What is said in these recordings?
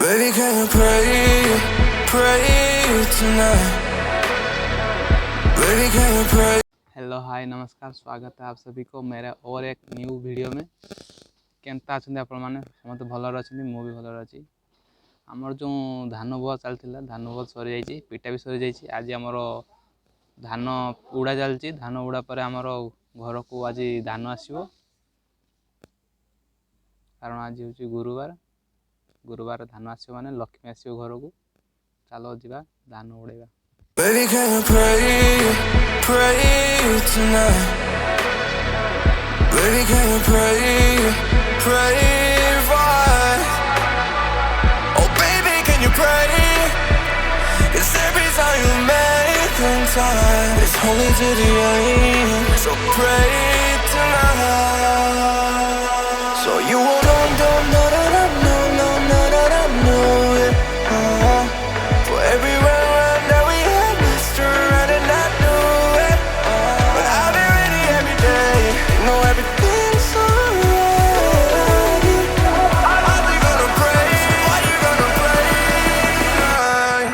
Baby, can you pray tonight? Baby, can you pray? Hello hi नमस्कार, स्वागत है आप सभी को मेरे और एक न्यू वीडियो में। केमता अच्छा आपण मैंने समस्त भलर अच्छे, मुझे भलर अच्छी। आमर जो धान बुआ चलता धान बुआ सरी जा पिटा भी सरी जा। आज आमर धान उड़ा चलती, धान उड़ा पर आमर घर को आज धान आसो, कारण आज हूँ गुरुवार। गुरुवार धान आसो माने लक्ष्मी आसो घर को। चलो जा धान उड़ेगा। Baby, can you pray tonight? Baby, can you pray right? Oh, baby, can you pray? 'Cause every time you make time, it's only to the end. So pray tonight. So you won't know, yeah. For everywhere that we had messed around and I knew it. But I've been ready every day. You know everything's alright. Are you gonna pray? Are you gonna pray tonight?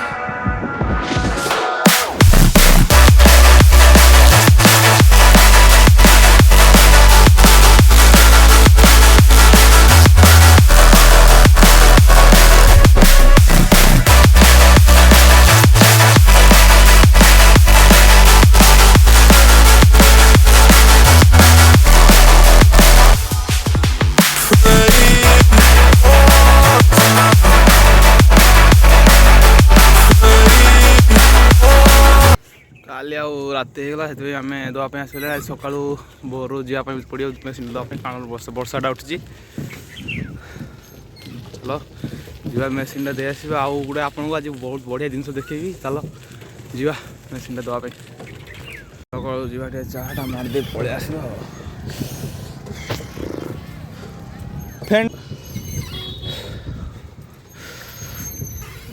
काली रात होगा से आम देवाई आसले। आज सका भोर जावाई पड़ो मेसीन देवाई, कारण वर्षाटा उठी। चलो जा मेसीन दे आस। आउ गोटे आपको आज बहुत बढ़िया जिन देखी। चलो जा मेसीन देवाई सका जा चाटा मारदे पलि आस।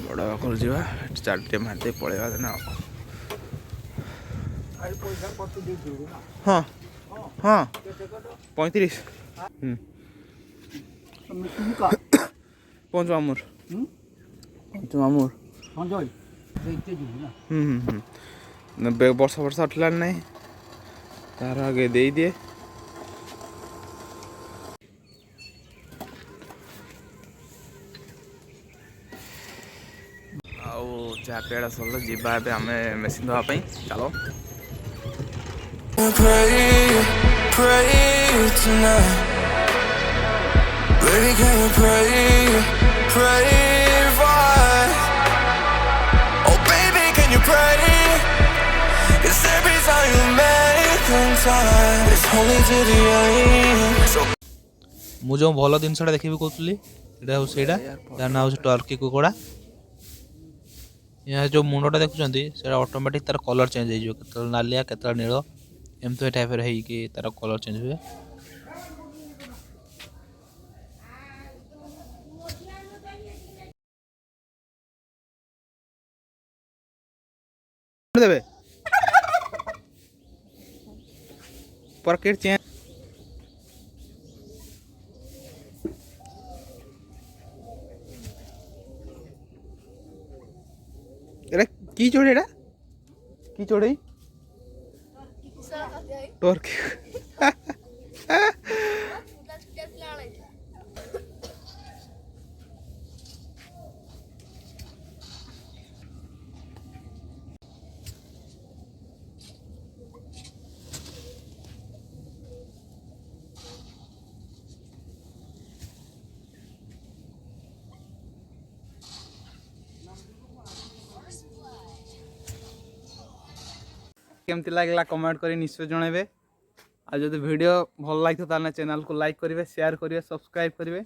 बड़ा पाखर जा चाटे मारदे पलैया ना। हाँ हाँ 35 पंच मामूर वर्षा वर्षा उठला ना तार आगे दे दिए। आउ चा पेड़ा सरल जा आम मेसीन देवाई। चलो Pray tonight. Baby, can you pray right? Oh, baby, can you pray? 'Cause every time you make time, it's only to the end. So ମୁଁ ଯେଉଁ ଭଲ ଜିନିଷଟା ଦେଖିବି କହୁଥିଲି ଏଇଟା ହେଉଛି ସେଇଟା, ଯାହା ନାଁ ହେଉଛି ଟର୍କି କୁକୁଡ଼ା। ଏହା ଯେଉଁ ମୁଣ୍ଡଟା ଦେଖୁଛନ୍ତି ସେଇଟା ଅଟୋମେଟିକ୍ ତାର କଲର୍ ଚେଞ୍ଜ ହେଇଯିବ, କେତେବେଳେ ନାଲିଆ କେତେବେଳେ ନୀଳ, ଏମିତି ଟାଇପ୍ର ହେଇକି ତାର କଲର୍ ଚେଞ୍ଜ ହୁଏ। देवे पॉकेट चेंज एरा की चोड़े एटा की चोड़े टर्की केमती लगला कमेंट करी निश्चय जनइबे। आ जदि वीडियो भल लगे तो चैनल को लाइक करेंगे, शेयर करेंगे, सब्सक्राइब करेंगे।